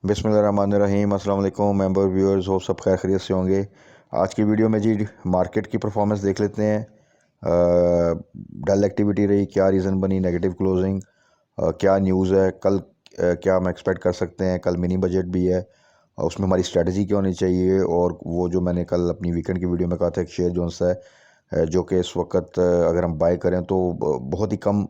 बिस्मिल्लाहिर्रहमानिर्रहीम। अस्सलाम वालेकुम मेंबर व्यूअर्स, हो सब खैर खैरियत से होंगे। आज की वीडियो में जी मार्केट की परफॉर्मेंस देख लेते हैं। डल एक्टिविटी रही, क्या रीज़न बनी नेगेटिव क्लोजिंग, क्या न्यूज़ है कल, क्या हम एक्सपेक्ट कर सकते हैं। कल मिनी बजट भी है, उसमें हमारी स्ट्रेटजी क्या होनी चाहिए। और वो जो मैंने कल अपनी वीकेंड की वीडियो में कहा था, एक शेयर जोन सा है जो कि इस वक्त अगर हम बाय करें तो बहुत ही कम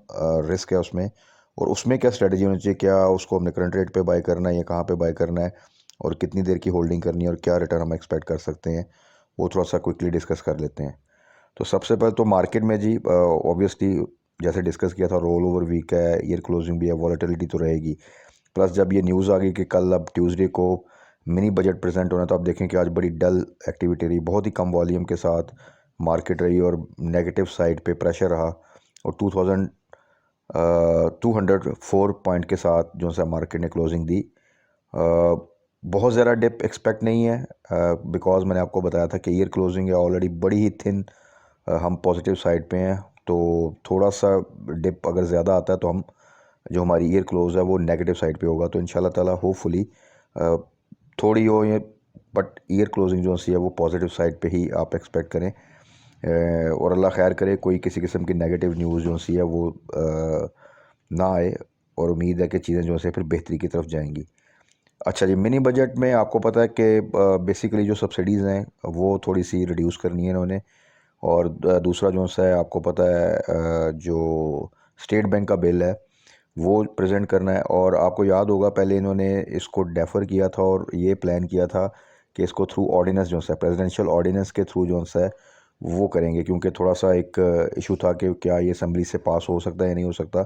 रिस्क है उसमें। और उसमें क्या स्ट्रेटजी होनी चाहिए, क्या उसको हमने करंट रेट पे बाय करना है या कहाँ पे बाय करना है, और कितनी देर की होल्डिंग करनी है, और क्या रिटर्न हम एक्सपेक्ट कर सकते हैं, वो थोड़ा सा क्विकली डिस्कस कर लेते हैं। तो सबसे पहले तो मार्केट में जी ऑब्वियसली जैसे डिस्कस किया था, रोल ओवर वीक है, ईयर क्लोजिंग भी है, वॉलेटिलिटी तो रहेगी। प्लस जब ये न्यूज़ आ गई कि कल अब ट्यूसडे को मिनी बजट प्रेजेंट होना, तो आप देखें कि आज बड़ी डल एक्टिविटी रही, बहुत ही कम वॉल्यूम के साथ मार्केट रही और नेगेटिव साइड पे प्रेशर रहा। और 204 पॉइंट के साथ जो सा मार्केट ने क्लोजिंग दी। बहुत ज़्यादा डिप एक्सपेक्ट नहीं है, बिकॉज मैंने आपको बताया था कि ईयर क्लोजिंग है ऑलरेडी बड़ी ही थिन, हम पॉजिटिव साइड पे हैं। तो थोड़ा सा डिप अगर ज़्यादा आता है तो हम जो हमारी ईयर क्लोज है वो नेगेटिव साइड पे होगा। तो इंशाल्लाह ताला होपफुली थोड़ी हो ये, बट ईयर क्लोजिंग जो सी है वो पॉजिटिव साइड पे ही आप एक्सपेक्ट करें। और अल्लाह खैर करे कोई किसी किस्म की नेगेटिव न्यूज़ जो सी है वो ना आए, और उम्मीद है कि चीज़ें जो से फिर बेहतरी की तरफ जाएंगी। अच्छा जी, मिनी बजट में आपको पता है कि बेसिकली जो सब्सिडीज़ हैं वो थोड़ी सी रिड्यूस करनी है इन्होंने। और दूसरा जो सा है आपको पता है, जो स्टेट बैंक का बिल है वो प्रेजेंट करना है। और आपको याद होगा पहले इन्होंने इसको डेफर किया था और ये प्लान किया था कि इसको थ्रू ऑर्डिनेंस जो सा है, प्रेसिडेंशियल ऑर्डिनेंस के थ्रू जो सा है वो करेंगे, क्योंकि थोड़ा सा एक इशू था कि क्या ये असम्बली से पास हो सकता है या नहीं हो सकता।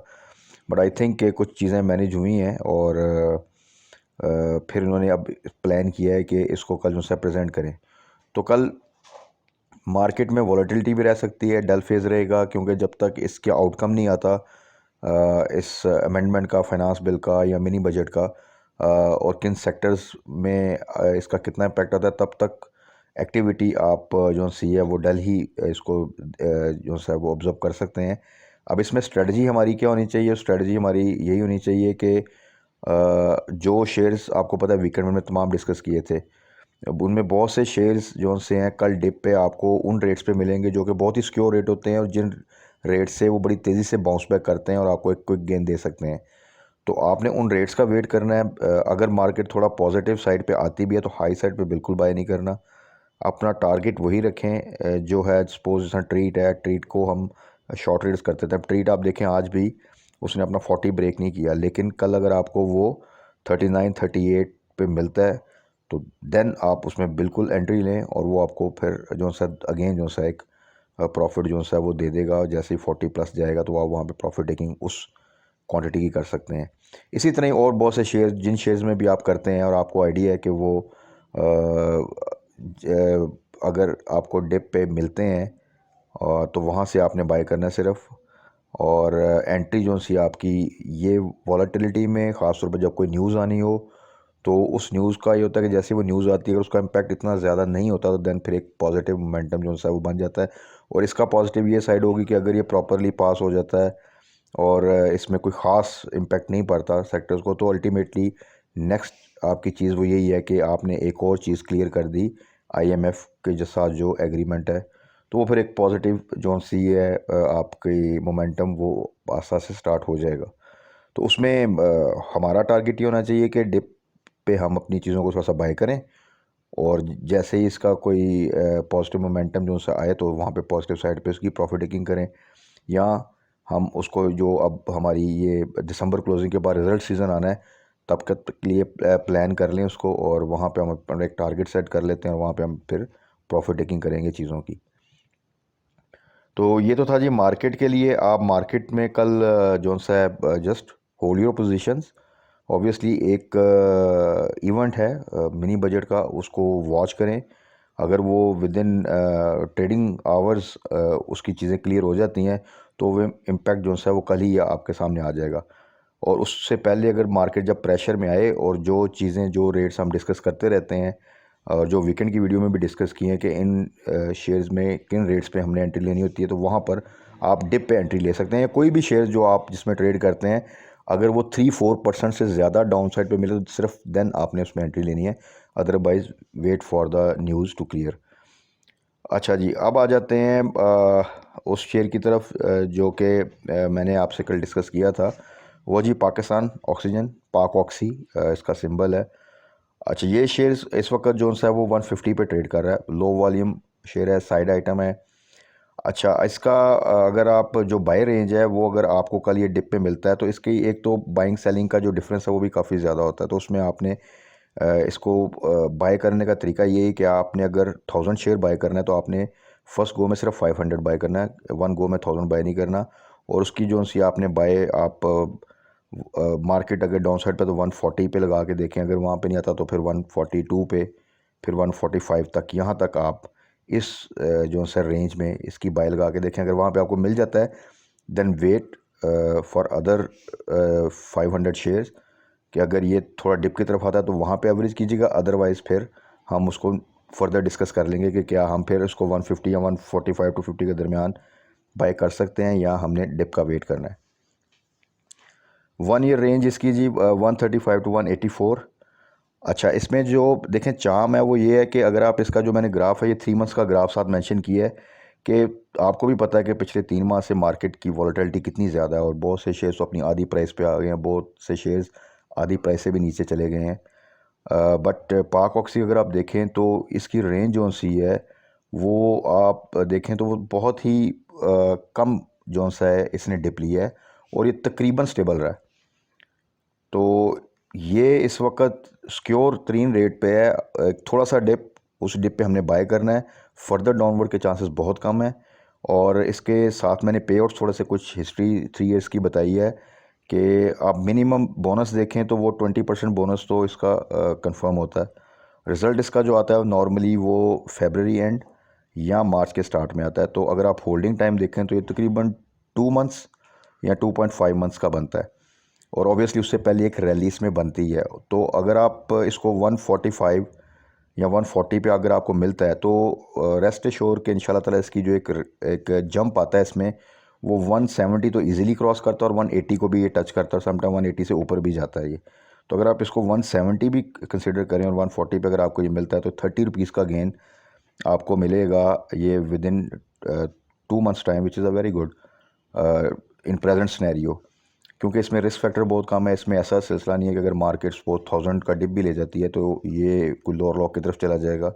बट आई थिंक कि कुछ चीज़ें मैनेज हुई हैं, और फिर इन्होंने अब प्लान किया है कि इसको कल जो सा प्रेजेंट करें। तो कल मार्केट में वॉलेटिलिटी भी रह सकती है, डल फेज़ रहेगा, क्योंकि जब तक इसके आउटकम नहीं आता इस अमेंडमेंट का, फाइनेंस बिल का या मिनी बजट का, और किन सेक्टर्स में इसका कितना इम्पैक्ट आता है, तब तक एक्टिविटी आप जो सी है वो डल ही इसको जो सा है वो ऑब्ज़र्व कर सकते हैं। अब इसमें स्ट्रेटजी हमारी क्या होनी चाहिए? स्ट्रेटजी हमारी यही होनी चाहिए कि जो शेयर्स आपको पता है वीकेंड में तमाम डिस्कस किए थे, अब उनमें बहुत से शेयर्स जो से हैं कल डिप पे आपको उन रेट्स पे मिलेंगे जो कि बहुत ही सिक्योर रेट होते हैं, और जिन रेट से वो बड़ी तेज़ी से बाउंस बैक करते हैं और आपको एक क्विक गेन दे सकते हैं। तो आपने उन रेट्स का वेट करना है। अगर मार्केट थोड़ा पॉजिटिव साइड पे आती भी है तो हाई साइड पे बिल्कुल बाय नहीं करना। अपना टारगेट वही रखें, जो है सपोज जैसा ट्रीट है, ट्रीट को हम शॉर्ट रेट्स करते थे। अब ट्रीट आप देखें आज भी उसने अपना 40 ब्रेक नहीं किया, लेकिन कल अगर आपको वो 39 38 पे मिलता है तो देन आप उसमें बिल्कुल एंट्री लें, और वो आपको फिर जो सा अगेन जो सा एक प्रॉफिट जो सा वो दे देगा। जैसे ही 40 प्लस जाएगा तो आप वहाँ पे प्रॉफिट टेकिंग उस क्वांटिटी की कर सकते हैं। इसी तरह ही और बहुत से शेयर, जिन शेयर्स में भी आप करते हैं और आपको आइडिया है कि वो अगर आपको डिप पे मिलते हैं तो वहाँ से आपने बाय करना है सिर्फ। और एंट्री जो सी आपकी ये वॉलेटिलिटी में, ख़ास तौर पर जब कोई न्यूज़ आनी हो, तो उस न्यूज़ का ये होता है कि जैसे वो न्यूज़ आती है अगर उसका इम्पैक्ट इतना ज़्यादा नहीं होता तो देन फिर एक पॉजिटिव मोमेंटम जो सा है वो बन जाता है। और इसका पॉजिटिव ये साइड होगी कि अगर ये प्रॉपरली पास हो जाता है और इसमें कोई ख़ास इम्पैक्ट नहीं पड़ता सेक्टर्स को, तो अल्टीमेटली नेक्स्ट आपकी चीज़ वो यही है कि आपने एक और चीज़ क्लियर कर दी आईएमएफ के जो साथ जो एग्रीमेंट है। तो वो फिर एक पॉजिटिव जो सी है आपकी मोमेंटम वो आस्ता से स्टार्ट हो जाएगा। तो उसमें हमारा टारगेट ये होना चाहिए कि डिप पे हम अपनी चीज़ों को थोड़ा सा बाय करें, और जैसे ही इसका कोई पॉजिटिव मोमेंटम जो सा आए तो वहाँ पे पॉजिटिव साइड पे उसकी प्रॉफिट टेकिंग करें। या हम उसको जो अब हमारी ये दिसंबर क्लोजिंग के बाद रिज़ल्ट सीज़न आना है तब तक के लिए प्लान कर लें उसको, और वहाँ पे हम अपना एक टारगेट सेट कर लेते हैं और वहाँ पे हम फिर प्रॉफिट टेकिंग करेंगे चीज़ों की। तो ये तो था जी मार्केट के लिए। आप मार्केट में कल जो सा है just hold your positions. Obviously एक इवेंट है मिनी बजट का, उसको वॉच करें। अगर वो विद इन ट्रेडिंग आवर्स उसकी चीज़ें क्लियर हो जाती हैं तो वो इम्पैक्ट जो है वो कल ही आपके सामने आ जाएगा। और उससे पहले अगर मार्केट जब प्रेशर में आए, और जो चीज़ें जो रेट्स हम डिस्कस करते रहते हैं और जो वीकेंड की वीडियो में भी डिस्कस किए हैं कि इन शेयर्स में किन रेट्स पे हमने एंट्री लेनी होती है, तो वहाँ पर आप डिप पे एंट्री ले सकते हैं, या कोई भी शेयर जो आप जिसमें ट्रेड करते हैं। अगर वो 3-4% से ज़्यादा डाउन साइड पर मिले तो सिर्फ देन आपने उसमें एंट्री लेनी है, otherwise wait for the news to clear. अच्छा जी, अब आ जाते हैं उस शेयर की तरफ जो कि मैंने आपसे कल डिस्कस किया था, वो जी पाकिस्तान ऑक्सीजन, पाक ऑक्सी इसका सिंबल है। अच्छा, ये शेयर इस वक्त जो सा है वो 150 पे ट्रेड कर रहा है, लो वॉल्यूम शेयर है, साइड आइटम है। अच्छा, इसका अगर आप जो बाय रेंज है वो अगर आपको कल ये डिप पे मिलता है तो इसकी एक तो बाइंग सेलिंग का जो डिफरेंस है वो भी काफ़ी ज़्यादा होता है, तो उसमें आपने इसको बाय करने का तरीका ये है कि आपने अगर 1000 शेयर बाय करना है तो आपने फर्स्ट गो में सिर्फ 500 बाय करना है, वन गो में 1000 बाय नहीं करना। और उसकी जो सी आपने बाय आप मार्केट अगर डाउन साइड पे तो 140 पे लगा के देखें, अगर वहाँ पे नहीं आता तो फिर 142 पे, फिर 145 तक, यहाँ तक आप इस जो सर रेंज में इसकी बाय लगा के देखें। अगर वहाँ पे आपको मिल जाता है then wait for other 500 shares कि अगर ये थोड़ा डिप की तरफ आता है तो वहाँ पे एवरेज कीजिएगा, अदरवाइज़ फिर हम उसको फर्दर डिस्कस कर लेंगे कि क्या हम फिर उसको 150 या 145 टू 50 के दरमियान बाय कर सकते हैं या हमने डिप का वेट करना है। 1 ईयर रेंज इसकी जी 135 टू 184। अच्छा, इसमें जो देखें चार्म है वो ये है कि अगर आप इसका जो मैंने ग्राफ है ये 3 मंथ्स का ग्राफ साथ मेंशन किया है कि आपको भी पता है कि पिछले 3 माह से मार्केट की वॉलेटिलिटी कितनी ज़्यादा है और बहुत से शेयर्स तो अपनी आधी प्राइस पे आ गए हैं, बहुत से शेयर्स आधी प्राइस से भी नीचे चले गए हैं। बट पाक ऑक्सी अगर आप देखें तो इसकी रेंज जो सी है वो आप देखें तो वो बहुत ही कम जो सा है इसने डिप लिया है और ये तकरीबन स्टेबल रहा है। तो ये इस वक्त सिक्योर तरीन रेट पे है, थोड़ा सा डिप, उस डिप पे हमने बाय करना है, फर्दर डाउनवर्ड के चांसेस बहुत कम है। और इसके साथ मैंने पे आउट्स थोड़े से कुछ हिस्ट्री 3 ईयर्स की बताई है कि आप मिनिमम बोनस देखें तो वो 20% बोनस तो इसका कंफर्म होता है। रिज़ल्ट इसका जो आता है नॉर्मली वो फेबररी एंड या मार्च के स्टार्ट में आता है, तो अगर आप होल्डिंग टाइम देखें तो ये तकरीबन 2 मंथ्स या 2.5 मंथ्स का बनता है और ऑब्वियसली उससे पहले एक रैली इसमें बनती है। तो अगर आप इसको 145 या 140 पे अगर आपको मिलता है तो रेस्ट एश्योर के इंशाल्लाह ताला इसकी जो एक जंप आता है इसमें वो 170 तो इजीली क्रॉस करता है और 180 को भी ये टच करता है, समटाइम 180 से ऊपर भी जाता है ये। तो अगर आप इसको 170 भी कंसिडर करें और 140 पे अगर आपको ये मिलता है तो 30 रुपीज़ का गेन आपको मिलेगा ये with in 2 months time, which is a very good in present scenario, क्योंकि इसमें रिस्क फैक्टर बहुत कम है। इसमें ऐसा सिलसिला नहीं है कि अगर मार्केट सपोज 1000 का डिप भी ले जाती है तो ये कोई लोअर लॉक की तरफ चला जाएगा।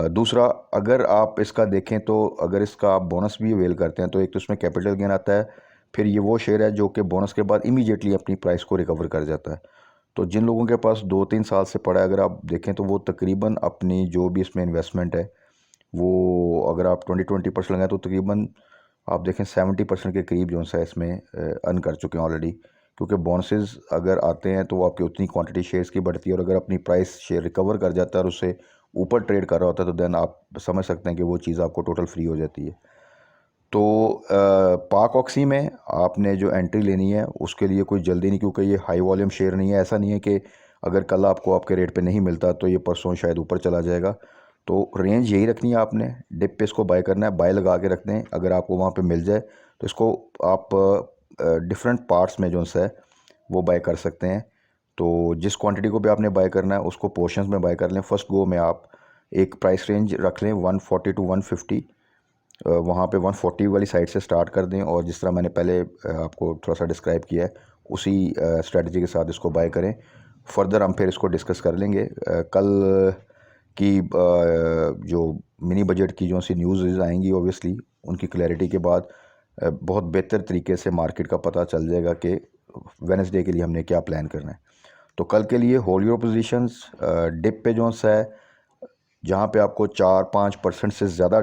दूसरा, अगर आप इसका देखें तो अगर इसका आप बोनस भी अवेल करते हैं तो एक तो इसमें कैपिटल गेन आता है, फिर ये वो शेयर है जो कि बोनस के बाद इमीडिएटली अपनी प्राइस को रिकवर कर जाता है। तो जिन लोगों के पास 2-3 साल से पड़ा है अगर आप देखें तो वो तकरीबन अपनी जो भी इसमें इन्वेस्टमेंट है वो अगर आप 20% लगाएं तो तकरीबन आप देखें 70% के करीब जो सा इसमें अर्न कर चुके हैं ऑलरेडी, क्योंकि बोनसेस अगर आते हैं तो आपकी उतनी क्वांटिटी शेयर्स की बढ़ती है और अगर अपनी प्राइस शेयर रिकवर कर जाता है और उससे ऊपर ट्रेड कर रहा होता है तो देन आप समझ सकते हैं कि वो चीज़ आपको टोटल फ्री हो जाती है। तो पाक ऑक्सी में आपने जो एंट्री लेनी है उसके लिए कोई जल्दी नहीं, क्योंकि ये हाई वॉल्यूम शेयर नहीं है। ऐसा नहीं है कि अगर कल आपको आपके रेट पे नहीं मिलता तो ये परसों शायद ऊपर चला जाएगा। तो रेंज यही रखनी है आपने, डिप पे इसको बाय करना है, बाय लगा के रखते हैं। अगर आपको वहाँ पे मिल जाए तो इसको आप डिफरेंट पार्ट्स में जो है वो बाय कर सकते हैं। तो जिस क्वांटिटी को भी आपने बाय करना है उसको पोर्शंस में बाय कर लें। फर्स्ट गो में आप एक प्राइस रेंज रख लें 140 टू 150, वहाँ पे 140 वाली साइड से स्टार्ट कर दें और जिस तरह मैंने पहले आपको थोड़ा सा डिस्क्राइब किया है उसी स्ट्रेटजी के साथ इसको बाय करें। फर्दर हम फिर इसको डिस्कस कर लेंगे कल की जो मिनी बजट की जो सी न्यूज़ आएंगी ओबियसली उनकी क्लैरिटी के बाद बहुत बेहतर तरीके से मार्केट का पता चल जाएगा कि वेडनेसडे के लिए हमने क्या प्लान करना है। तो कल के लिए होल्ड योर पोजीशंस, डिप पे जो सा है जहाँ पे आपको 4-5% से ज़्यादा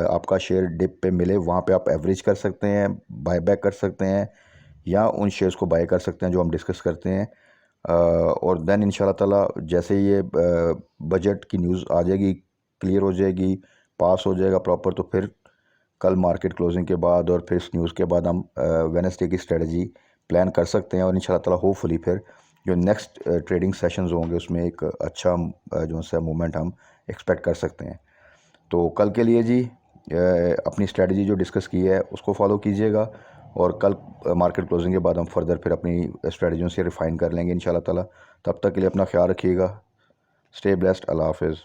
आपका शेयर डिप पे मिले वहाँ पे आप एवरेज कर सकते हैं, बाय बैक कर सकते हैं या उन शेयर्स को बाय कर सकते हैं जो हम डिस्कस करते हैं। और देन इंशाल्लाह ताला जैसे ये बजट की न्यूज़ आ जाएगी, क्लियर हो जाएगी, पास हो जाएगा प्रॉपर, तो फिर कल मार्केट क्लोजिंग के बाद और फिर इस न्यूज़ के बाद हम वेडनेसडे की स्ट्रेटजी प्लान कर सकते हैं और इंशाल्लाह ताला होपफुली फिर जो नेक्स्ट ट्रेडिंग सेशंस होंगे उसमें एक अच्छा जो सा मूवमेंट हम एक्सपेक्ट कर सकते हैं। तो कल के लिए जी अपनी स्ट्रेटजी जो डिस्कस की है उसको फॉलो कीजिएगा और कल मार्केट क्लोजिंग के बाद हम फर्दर फिर अपनी स्ट्रेटजियों से रिफ़ाइन कर लेंगे इंशाल्लाह ताला। तब तक के लिए अपना ख्याल रखिएगा। Stay blessed. अल्लाह हाफिज़।